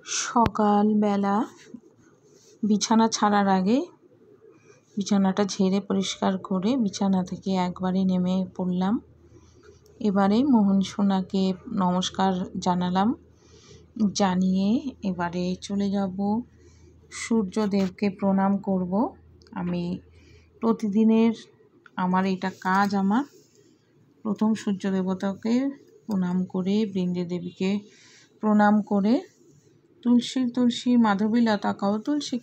সকালবেলা বিছানা ছাড়ার আগে বিছানাটা ঝেড়ে পরিষ্কার করে বিছানা থেকে একবারে নেমে পড়লাম। এবারে মোহন সোনাকে নমস্কার জানালাম, জানিয়ে এবারে চলে যাব সূর্যদেবকে প্রণাম করব। আমি প্রতিদিনের আমার এটা কাজ, আমার প্রথম সূর্য দেবতাকে প্রণাম করে বৃন্দে দেবীকে প্রণাম করে তুলসী মাধবী লতা কও তুলসী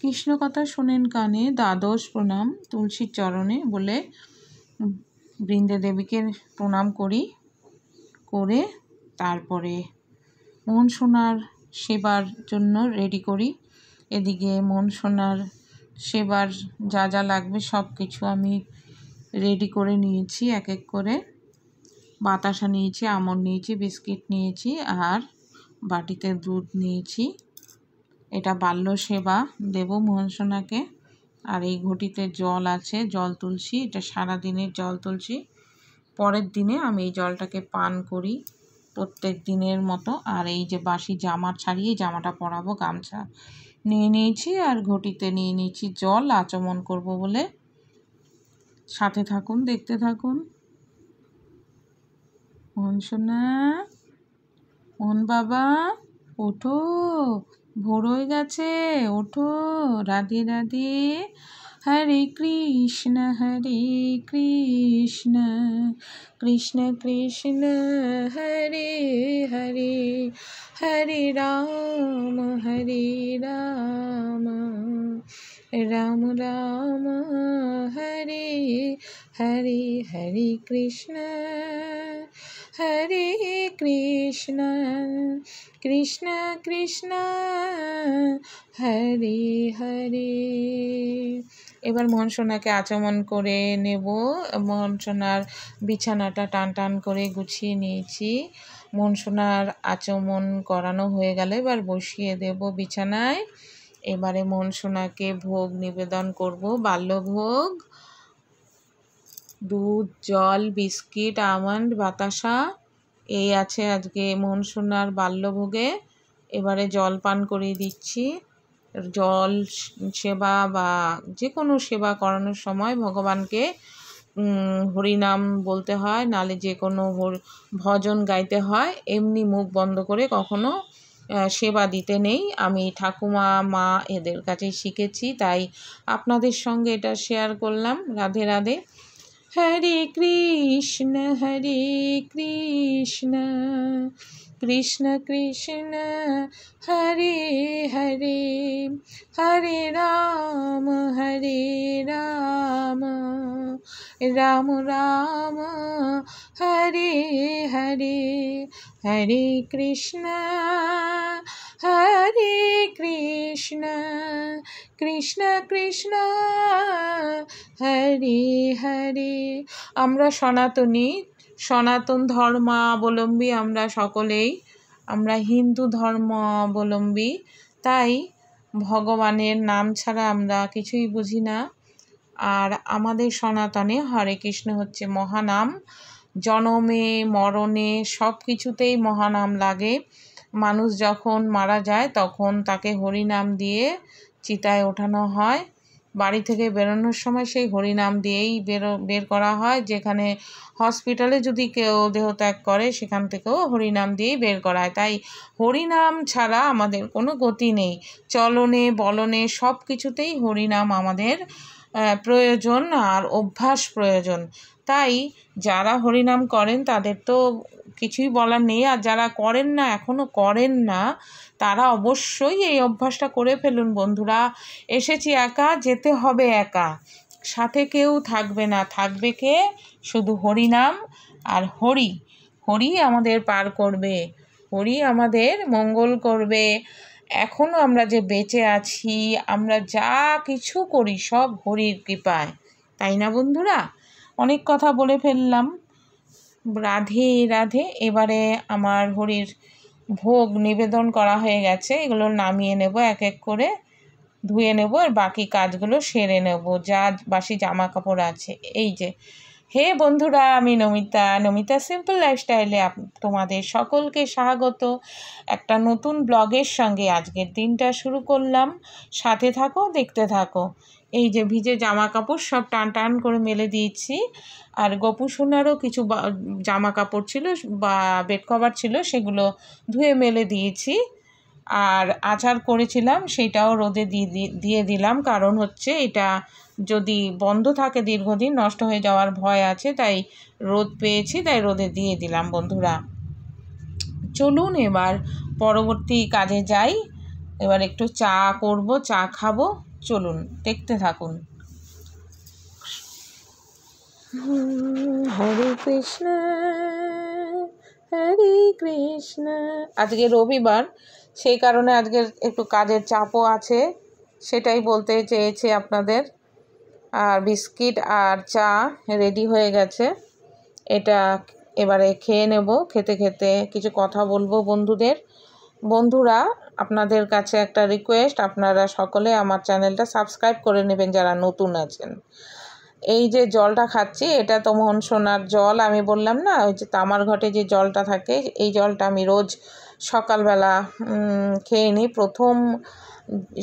কৃষ্ণ কথা শোনেন কানে, দ্বাদশ প্রণাম তুলসীর চরণে বলে বৃন্দে দেবীকে প্রণাম করে তারপরে মোহন সোনার সেবার জন্য রেডি করি। এদিকে মোহন সোনার সেবার যা যা লাগবে সব কিছু আমি রেডি করে নিয়েছি। এক এক করে বাতাসা নিয়েছি, আমন্ড নিয়েছি, বিস্কিট নিয়েছি, আর বাটিতে দুধ নিয়েছি। এটা বাল্য সেবা দেব মোহন সোনাকে। আর এই ঘটিতে জল আছে, জল তুলছি, এটা সারাদিনের জল তুলছি। পরের দিনে আমি এই জলটাকে পান করি প্রত্যেক দিনের মতো। আর এই যে বাসি জামা ছাড়িয়ে জামাটা পরাবো, গামছা নিয়ে নিয়েছি, আর ঘটিতে নিয়ে নিয়েছি জল আচমন করব বলে। সাথে থাকুন, দেখতে থাকুন। মোহন সোনা, মোহন বাবা, ওঠো, ভোর হয়ে গেছে, ওঠো। রাধে রাধে, হরে কৃষ্ণ কৃষ্ণ কৃষ্ণ হরে হরে, হরে রাম রাম রাম হরে হরে, হরে কৃষ্ণ কৃষ্ণ কৃষ্ণ হরে হরে। এবার মোহন সোনাকে আচমন করে নেব। মোহন সোনার বিছানাটা টান করে গুছিয়ে নিয়েছি। মোহন সোনার আচমন করানো হয়ে গেলে এবার বসিয়ে দেব বিছানায়। এবারে মোহন সোনাকে ভোগ নিবেদন করব, বাল্যভোগ, দুধ, জল, বিস্কিট, আমন্ড, বাতাসা, এই আছে আজকে মোহন সোনার বাল্যভোগে। এবারে জল পান করিয়ে দিচ্ছি। জল সেবা বা যে কোনো সেবা করানোর সময় ভগবানকে হরিনাম বলতে হয়, নালে যে কোনো ভজন গাইতে হয়। এমনি মুখ বন্ধ করে কখনো সেবা দিতে নেই। আমি ঠাকুমা, মা এদের কাছেই শিখেছি, তাই আপনাদের সঙ্গে এটা শেয়ার করলাম। রাধে রাধে। হরে কৃষ্ণ কৃষ্ণ কৃষ্ণ হরে হরে, হরে রাম রাম রাম হরে হরে, হরে কৃষ্ণ কৃষ্ণ কৃষ্ণ হরে হরে। আমরা সনাতন ধর্মাবলম্বী, আমরা সকলেই, আমরা হিন্দু ধর্মাবলম্বী, তাই ভগবানের নাম ছাড়া আমরা কিছুই বুঝি না। আর আমাদের সনাতনে হরে কৃষ্ণ হচ্ছে মহানাম। জনমে মরণে সব কিছুতেই মহানাম লাগে। মানুষ যখন মারা যায় তখন তাকে হরিনাম দিয়ে চিতায় ওঠানো হয়। বাড়ি থেকে বেরোনোর সময় সেই হরিনাম দিয়েই বের করা হয়। যেখানে হসপিটালে যদি কেউ দেহত্যাগ করে সেখান থেকেও হরিনাম দিয়েই বের করা হয়। তাই হরিনাম ছাড়া আমাদের কোনো গতি নেই। চলনে বলনে সব কিছুতেই হরিনাম আমাদের প্রয়োজন, আর অভ্যাস প্রয়োজন। তাই যারা হরিনাম করেন তাদের তো কিছুই বলার নেই, আর যারা করেন না, এখনও করেন না, তারা অবশ্যই এই অভ্যাসটা করে ফেলুন বন্ধুরা। এসেছি একা, যেতে হবে একা, সাথে কেউ থাকবে না, থাকবে কে? শুধু হরিনাম। আর হরি আমাদের পার করবে, হরি আমাদের মঙ্গল করবে। এখনও আমরা যে বেঁচে আছি, আমরা যা কিছু করি সব হরির কৃপায়, তাই না বন্ধুরা? অনেক কথা বলে ফেললাম। রাধে রাধে। এবারে আমার হরির ভোগ নিবেদন করা হয়ে গেছে, এগুলো নামিয়ে নেব, এক এক করে ধুয়ে নেব, আর বাকি কাজগুলো সেরে নেব, যা বাসি জামা কাপড় আছে। এই যে হে বন্ধুরা, আমি নমিতা সিম্পল লাইফস্টাইলে তোমাদের সকলকে স্বাগত। একটা নতুন ব্লগের সঙ্গে আজকের দিনটা শুরু করলাম। সাথে থাকো, দেখতে থাকো। এই যে ভিজে জামা কাপড় সব টান টান করে মেলে দিয়েছি, আর গপু সোনারও কিছু জামা কাপড় ছিল বা বেড কভার ছিল, সেগুলো ধুয়ে মেলে দিয়েছি। আর আচার করেছিলাম সেটাও রোদে দিয়ে দিলাম, কারণ হচ্ছে এটা যদি বন্ধ থাকে দীর্ঘদিন নষ্ট হয়ে যাওয়ার ভয় আছে, তাই রোদ পেয়েছি, তাই রোদে দিয়ে দিলাম। বন্ধুরা চলুন এবার পরবর্তী কাজে যাই। এবার একটু চা করব, চা খাবো, চলুন দেখতে থাকুন। হরে কৃষ্ণ হরে কৃষ্ণ। আজকে রবিবার, সেই কারণে আজকের একটু কাজের চাপও আছে, সেটাই বলতে চেয়েছি আপনাদের। আর বিস্কিট আর চা রেডি হয়ে গেছে, এটা এবারে খেয়ে নেব। খেতে খেতে কিছু কথা বলবো বন্ধুরা, আপনাদের কাছে একটা রিকোয়েস্ট, আপনারা সকলে আমার চ্যানেলটা সাবস্ক্রাইব করে নেবেন যারা নতুন আছেন। এই যে জলটা খাচ্ছি, এটা তো মোহন সোনার জল। আমি বললাম না, ওই যে তামার ঘটে যে জলটা থাকে, এই জলটা আমি রোজ সকালবেলা খেয়ে নিই। প্রথম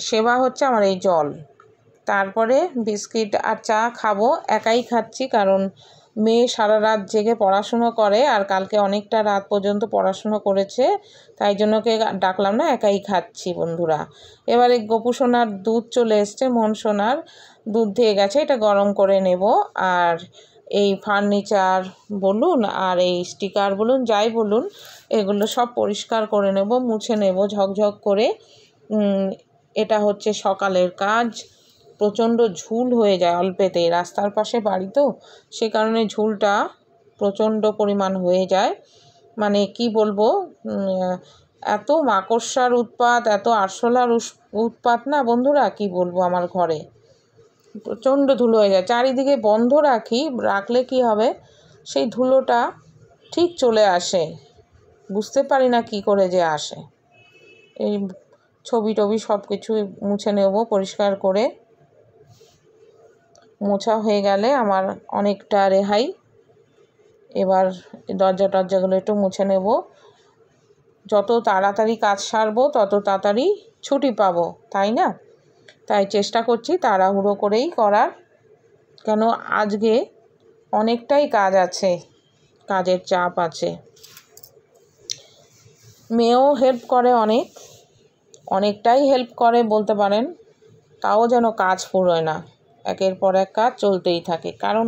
সেবা হচ্ছে আমার এই জল। তারপরে বিস্কিট আর চা খাবো। একাই খাচ্ছি, কারণ মেয়ে সারা রাত জেগে পড়াশুনো করে, আর কালকে অনেকটা রাত পর্যন্ত পড়াশুনো করেছে, তাই জন্য ওকে ডাকলাম না, একাই খাচ্ছি বন্ধুরা। এবারে গপু সোনার দুধ চলে এসছে, মোহন সোনার দুধ দিয়ে গেছে, এটা গরম করে নেব। আর এই ফার্নিচার বলুন আর এই স্টিকার বলুন, যাই বলুন, এগুলো সব পরিষ্কার করে নেব, মুছে নেব ঝকঝক করে। এটা হচ্ছে সকালের কাজ। প্রচণ্ড ঝুল হয়ে যায় অল্পেতে, রাস্তার পাশে বাড়ি তো, সে কারণে ঝুলটা প্রচণ্ড পরিমাণ হয়ে যায়। মানে কি বলবো, এত মাকড়সার উৎপাত, এত আরশোলার উৎপাত না বন্ধুরা, কি বলবো। আমার ঘরে প্রচণ্ড ধুলো হয়ে যায়, চারিদিকে বন্ধ রাখলে কি হবে, সেই ধুলোটা ঠিক চলে আসে, বুঝতে পারি না কি করে যে আসে। এই ছবি টবি সব কিছু মুছে নেব পরিষ্কার করে। মোছা হয়ে গেলে আমার অনেকটা রেহাই। এবার দরজাগুলো একটু মুছে নেব। যত তাড়াতাড়ি কাজ সারবো তত তাড়াতাড়ি ছুটি পাবো, তাই না? তাই চেষ্টা করছি তাড়াহুড়ো করেই করার, কেন আজকে অনেকটাই কাজ আছে, কাজের চাপ আছে। মেয়েও হেল্প করে, অনেকটাই হেল্প করে বলতে পারেন, তাও যেন কাজ ফুরোয় না, একের পর এক কাজ চলতেই থাকে। কারণ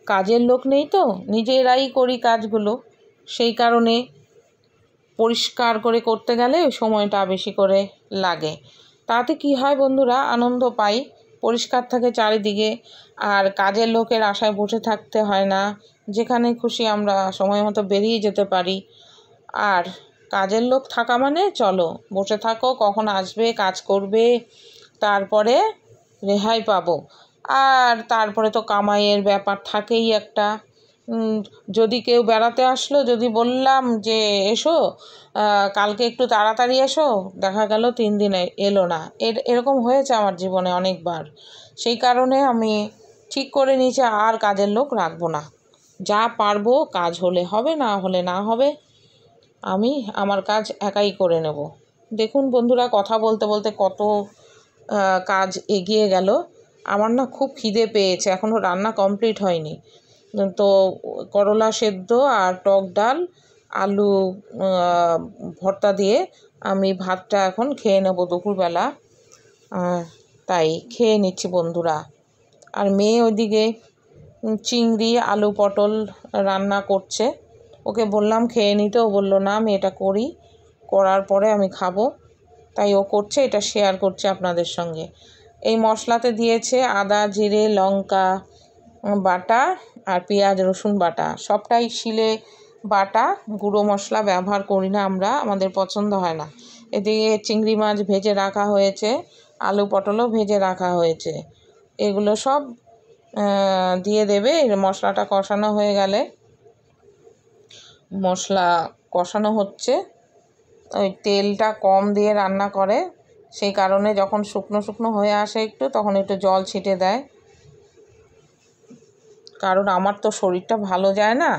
কাজের লোক নেই তো, নিজেরাই করি কাজগুলো, সেই কারণে পরিষ্কার করে করতে গেলে সময়টা বেশি করে লাগে। তাতে কি হয় বন্ধুরা, আনন্দ পাই, পরিষ্কার থাকে চারিদিকে, আর কাজের লোকের আশায় বসে থাকতে হয় না, যেখানে খুশি আমরা সময় মতো বেরিয়ে যেতে পারি। আর কাজের লোক থাকা মানে চলো বসে থাকো, কখন আসবে, কাজ করবে, তারপরে রেহাই পাবো। আর তারপরে তো কামাইয়ের ব্যাপার থাকেই একটা। যদি কেউ বেড়াতে আসলো, যদি বললাম যে এসো কালকে একটু তাড়াতাড়ি এসো, দেখা গেল 3 দিনে এলো না, এরকম হয়েছে আমার জীবনে অনেকবার। সেই কারণে আমি ঠিক করে নিয়েছি আর কাজের লোক রাখবো না। যা পারবো, কাজ হলে হবে, না হলে না হবে, আমি আমার কাজ একাই করে নেব। দেখুন বন্ধুরা, কথা বলতে বলতে কত কাজ এগিয়ে গেল। আমার না খুব খিদে পেয়েছে, এখনও রান্না কমপ্লিট হয়নি। তো করলা সেদ্ধ আর টক ডাল, আলু ভর্তা দিয়ে আমি ভাতটা এখন খেয়ে নেব দুপুরবেলা, তাই খেয়ে নিচ্ছি বন্ধুরা। আর মেয়ে ওইদিকে চিংড়ি আলু পটল রান্না করছে, ওকে বললাম খেয়ে নিতে, ও বললো না আমি এটা করার পরে আমি খাবো, তাই ও করছে, এটা শেয়ার করছে আপনাদের সঙ্গে। এই মশলাতে দিয়েছে আদা জিরে লঙ্কা বাটা আর পেঁয়াজ রসুন বাটা, সবটাই শিলে বাটা, গুঁড়ো মশলা ব্যবহার করি না আমরা, আমাদের পছন্দ হয় না। এদিকে চিংড়ি মাছ ভেজে রাখা হয়েছে, আলু পটলও ভেজে রাখা হয়েছে, এগুলো সব দিয়ে দেবে। মশলাটা কষানো হয়ে গেলে, মশলা কষানো হচ্ছে, ওই তেলটা কম দিয়ে রান্না করে, সেই কারণে যখন শুকনো শুকনো হয়ে আসে একটু, তখন একটু জল ছিটে দেয়, কারণ আমার তো শরীরটা ভালো যায় না,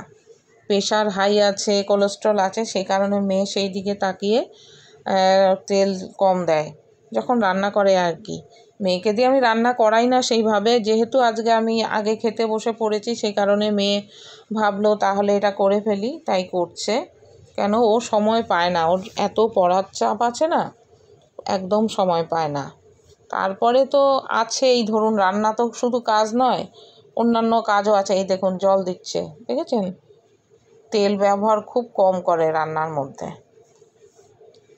প্রেশার হাই আছে, কোলেস্ট্রল আছে, সেই কারণে মেয়ে সেই দিকে তাকিয়ে তেল কম দেয় যখন রান্না করে আর কি। মেয়েকে দিয়ে আমি রান্না করাই না সেইভাবে, যেহেতু আজকে আমি আগে খেতে বসে পড়েছি সেই কারণে মেয়ে ভাবলো তাহলে এটা করে ফেলি, তাই করছে। কেন, ও সময় পায় না, ওর এত পড়ার চাপ আছে না, একদম সময় পায় না। তারপরে তো আছে এই ধরুন, রান্না তো শুধু কাজ নয়, অন্যান্য কাজও আছে। এই দেখুন জল দিচ্ছে, দেখেছেন? তেল ব্যবহার খুব কম করে রান্নার মধ্যে।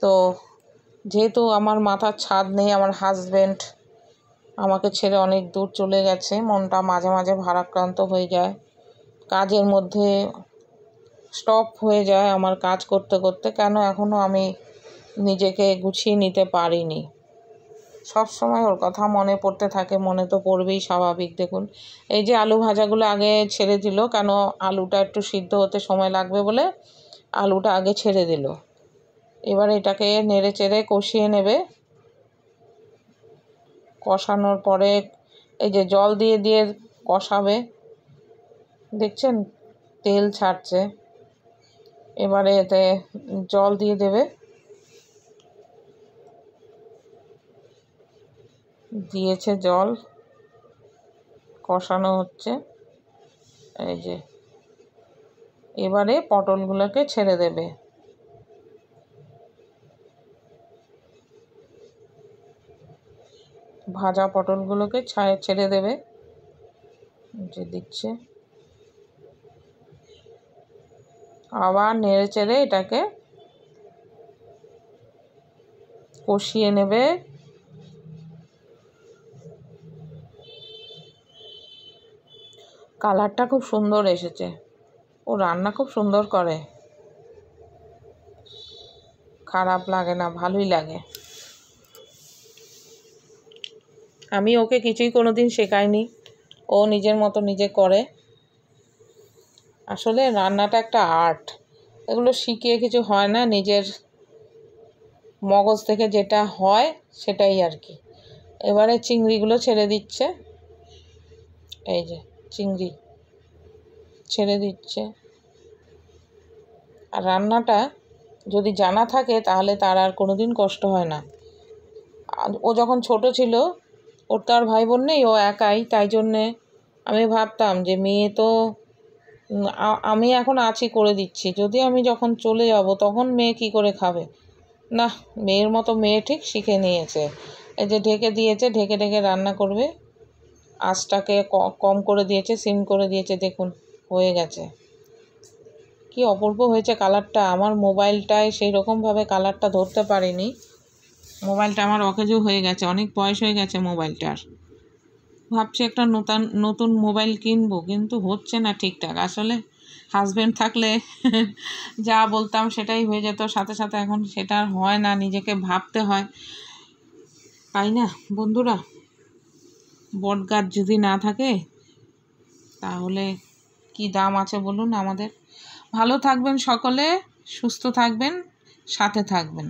তো যেহেতু আমার মাথার ছাদ নেই, আমার হাজব্যান্ড আমাকে ছেড়ে অনেক দূর চলে গেছে, মনটা মাঝে মাঝে ভারাক্রান্ত হয়ে যায়, কাজের মধ্যে স্টপ হয়ে যায় আমার কাজ করতে করতে। কেন এখনও আমি নিজেকে গুছিয়ে নিতে পারিনি। সব সময় ওর কথা মনে পড়তে থাকে, মনে তো পড়বেই স্বাভাবিক। দেখুন এই যে আলু ভাজাগুলো আগে ছেড়ে দিল, কেন আলুটা একটু সিদ্ধ হতে সময় লাগবে বলে আলুটা আগে ছেড়ে দিল। এবার এটাকে নেড়ে চেড়ে কষিয়ে নেবে। কষানোর পরে এই যে জল দিয়ে দিয়ে কষাবে, দেখছেন তেল ছাড়ছে। এবারে এতে জল দিয়ে দেবে, দিয়েছে জল, কষানো হচ্ছে। এই যে এবারে পটলগুলোকে ছেড়ে দেবে, ভাজা পটলগুলোকে ছেড়ে দেবে। যে দিচ্ছে, আবার নেড়ে চেড়ে এটাকে কষিয়ে নেবে। কালারটা খুব সুন্দর এসেছে, ও রান্না খুব সুন্দর করে, খারাপ লাগে না, ভালোই লাগে। আমি ওকে কিছুই কোনোদিন শেখাইনি, ও নিজের মতো নিজে করে। আসলে রান্নাটা একটা আর্ট, এগুলো শিখিয়ে কিছু হয় না, নিজের মগজ থেকে যেটা হয় সেটাই আর কি। এবারে চিংড়িগুলো ছেড়ে দিচ্ছে, এই যে চিংড়ি ছেড়ে দিচ্ছে। আর রান্নাটা যদি জানা থাকে তাহলে তার আর কোনোদিন কষ্ট হয় না। ও যখন ছোট ছিল, ওর তো আর ভাই বোন নেই, ও একাই, তাই জন্যে আমি ভাবতাম যে মেয়ে তো আমি এখন আছি করে দিচ্ছি, যদি আমি যখন চলে যাব তখন মেয়ে কি করে খাবে। না, মেয়ের মতো মেয়ে ঠিক শিখে নিয়েছে। এই যে ঢেকে দিয়েছে, ঢেকে ঢেকে রান্না করবে, আঁচটাকে কম করে দিয়েছে, সিম করে দিয়েছে। দেখুন হয়ে গেছে, কি অপূর্ব হয়েছে কালারটা। আমার মোবাইলটায় সেই রকমভাবে কালারটা ধরতে পারিনি, মোবাইলটা আমার অকেজো হয়ে গেছে, অনেক বয়স হয়ে গেছে মোবাইলটার। ভাবছি একটা নতুন মোবাইল কিনবো, কিন্তু হচ্ছে না ঠিকঠাক। আসলে হাজব্যান্ড থাকলে যা বলতাম সেটাই হয়ে যেত সাথে সাথে, এখন সেটা আর হয় না, নিজেকে ভাবতে হয়, তাই না বন্ধুরা? বটগাছ যদি না থাকে তাহলে কি দাম আছে বলুন আমাদের। ভালো থাকবেন সকলে, সুস্থ থাকবেন, সাথে থাকবেন।